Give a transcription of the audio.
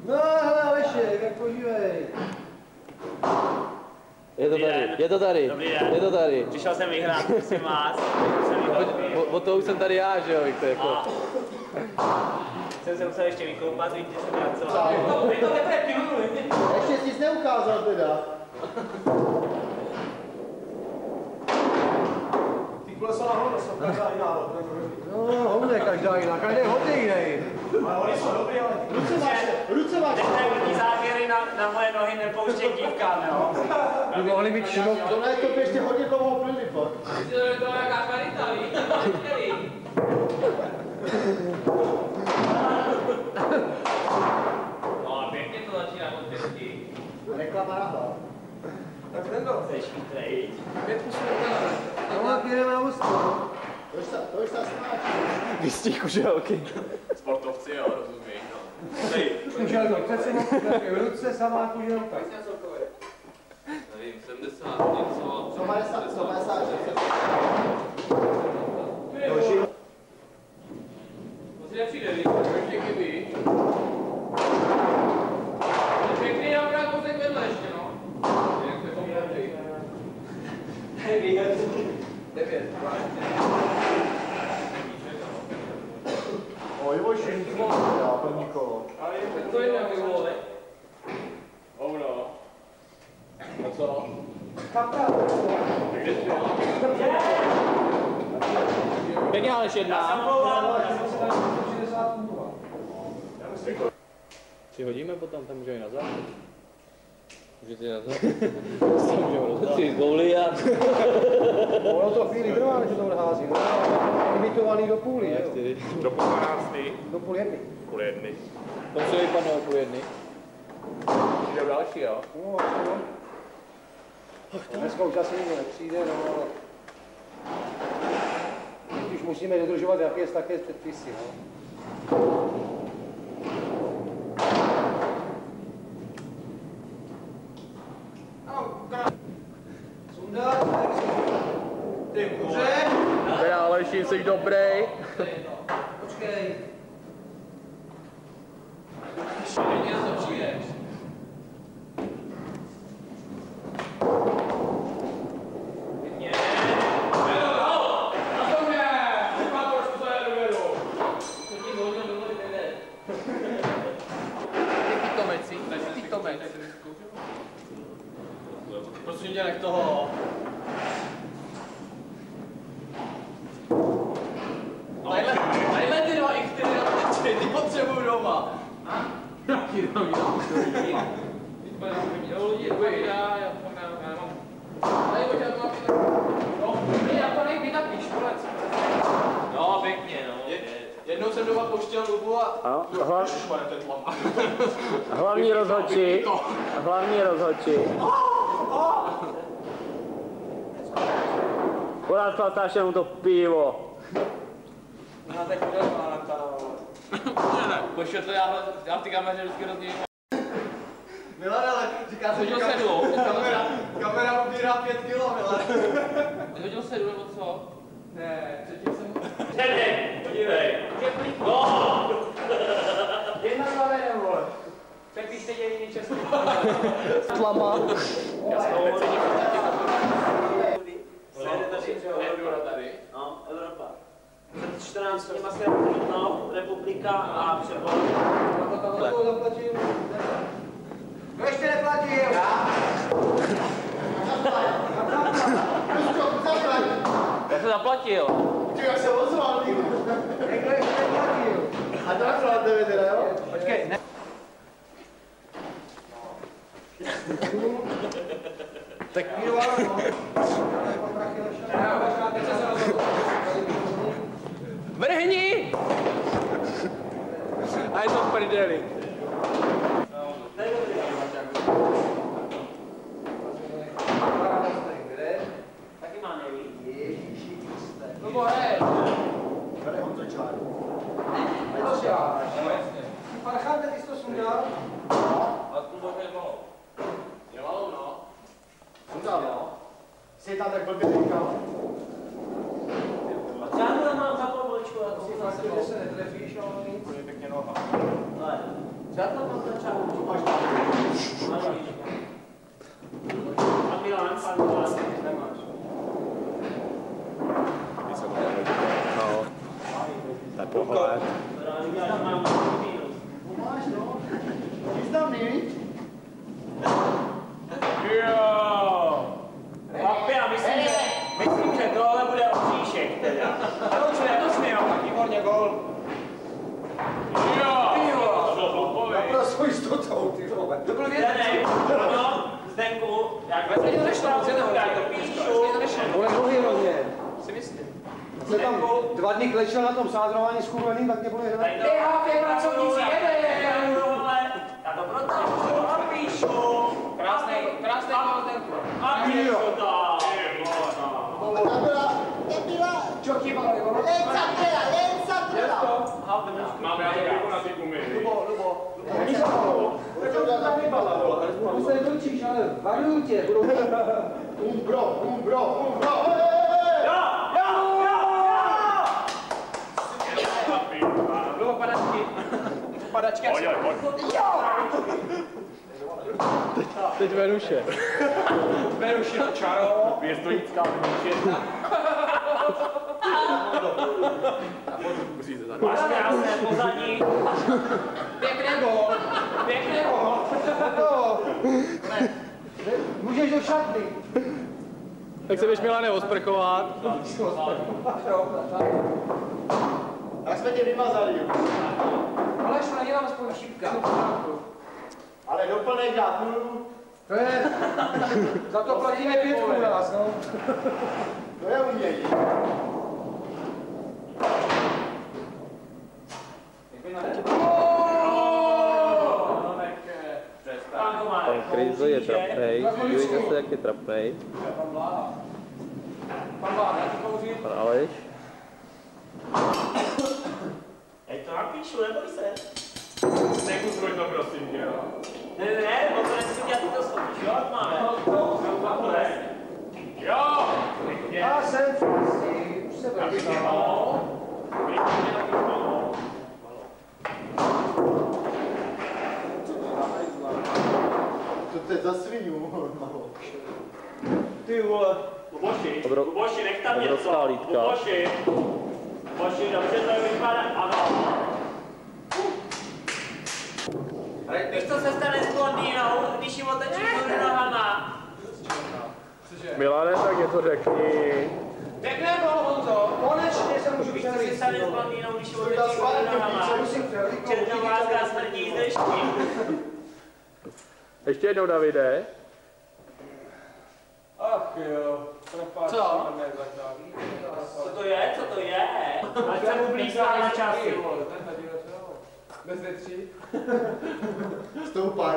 No hele Aleši, jak podívej. Je to tady. Dobrý den. Je to tady. Přišel jsem vyhrát, prosím vás. O toho už jsem tady já, že jo, Viktor, jako. Jsem se musel ještě vykoupat, vidíte, že jsem pracoval. Vy to teprve pilnuli. Ještě jsi nic neukázal teda. Ty kolesa na hodně jsou každá jiná. No, hodně každá jiná, každý hodně jiný. Ale oni jsou dobrý, ale Ruce máš. Detailní záběry na moje nohy nepouštěj dívkám, jo. By mohli být širok. To ne, to ještě hodně dlouho plyny, fakt. To je jaká karita, víš? No a pěkně to začíná od 5. Reklama na hlav. tak ten byl. Jsi chytrej. 5 kusů reklamy. No, tak jdeme na ústu. To už se snáčí. Vystih kuželky. Sportovci, jo, rozumíš, no. Kuželka, přece v ruce samá kuželka. Nevím, 70, něco. 150. To si nepřijde, víš, to ještě chybí. Pěkný je opravdu kousek vedle ještě, no. Jak se to mluví. 9. Oj, Vošinský, první kolo. To je nějaký vole. Hovno. A co? Pěkně Aleš jedna. Přihodíme potom, tam můžeme nazad. Můžete jít nazad? Ty gouly a... Ono to chvíli trvá, než to odhází. Imitovaný do půly, jo? Do půl 12. Do půl jedny. Půl jedny. To musí vypadnout půl jedny. Jde další, jo? No, asi no. Dneska už asi nikdo nepřijde, no ale... Už musíme dodržovat jaké také předpisy, no. Sundat, ty kuře. Teda Aleši, jsi dobrý. Počkej. Pěkně na to přijdeš. Prosím tě, nech toho. Tadyhle ty dva X4, ty potřebuju doma. Jaký doma? No, pěkně, no. Jednou jsem doma pouštěl rubu a... Hlavní rozhodčí. Hlavní rozhodčí. Podáš Platášemu to pivo. No teď bude pánata, Ne, pošel to já v ty kameře vždycky rozdělím. Milan, ale říká se, že kamera ubírá 5 kilo, Milan. Hodil 7 nebo co? Ne, předtím jsem... Podívej. No! Jedna zavedem, vole. Tak když se dějí český. Tlama. Já jsem ho tady. No, Evropa. Před 14 dní se Trutnov, Republika a přebor. To zaplatím. No ještě neplatil. Já jsem zaplatil. Ty, jak se ozval, ty. Někdo ještě neplatil. A to neplatil, teda, jo? Počkej, ne. Tak vrhni! A je to v prdeli. Taky má nejvíc. Ježíši Kriste. No hej. Tady Honzo Čáru. A to já. Parchante, ty jsi to sundal? A tu dobu je malo. Je malo, no. Sundal, no. Jsi tam tak blbě říkal. A já tam mám za pobočku, jako Jsi fakt, že se netrefíš, ale nic. Pěkně noha. Zdatno mám začal. A Milan, pan Milan. Nemáš. No. To je pohled. Máš, no. Významný. Jo! Papi, já myslím, že tohle bude obříšek teda. To jsme jo. Výborně, gol. Jo! Naprosto jistotou, ty vole. To byl věc. Ano, Zdenku, jak vezme to nešlo, já to píšu. Vole, nohy hrozně. Si myslím. Jsem tam 2 dny klečel na tom sádrování s kurveným, tak mě bude hrát. Ty pracovníci, jede! Já to protáhnu a píšu. Krásný gol, Zdenku. A píšu to. Čo chybalo, jo? Máme jako na ty gumy. Lubo. To se netočíš, ale varuju tě. Umbro. Lubo, padačky. Teď Venuše. Venuši na čaro. Pěstonická Venuše. Máš krásné pozadí. Pěkné gol. Můžeš do šatny. Tak se běž Milane osprchovat. Tak jsme tě vymazali. Ale šlo nedělám aspoň šipka. Ale doplnej dát nulu. To je... Za to platíme 5 u nás, no. To je umění. Pan Krejzl je trapnej, Juj zase jak je trapnej. Pan Aleš. Ej, to napíšu, neboj se. Nekusroj to prosím tě. Ne, bo to nesmí dělat tyto schopíš, jo? Máme. Jo! Já jsem už se vrchal. To je za svinu. Ty vole. Luboši, nech tam něco. Luboši, dobře to vypadá, ano. Víš, co se stane s blondýnou, když ji otočí do nohama? Milane, tak něco řekni. Pěkné gol, Honzo. Konečně se můžu Víš, co se stane s blondýnou, když ji otočí do nohama? Černovázka smrdí z dešti. Ještě jednou, Davide. Ach jo. Co? Co to je? Ať se mu blízká na časy. Bez větří. Stoupá.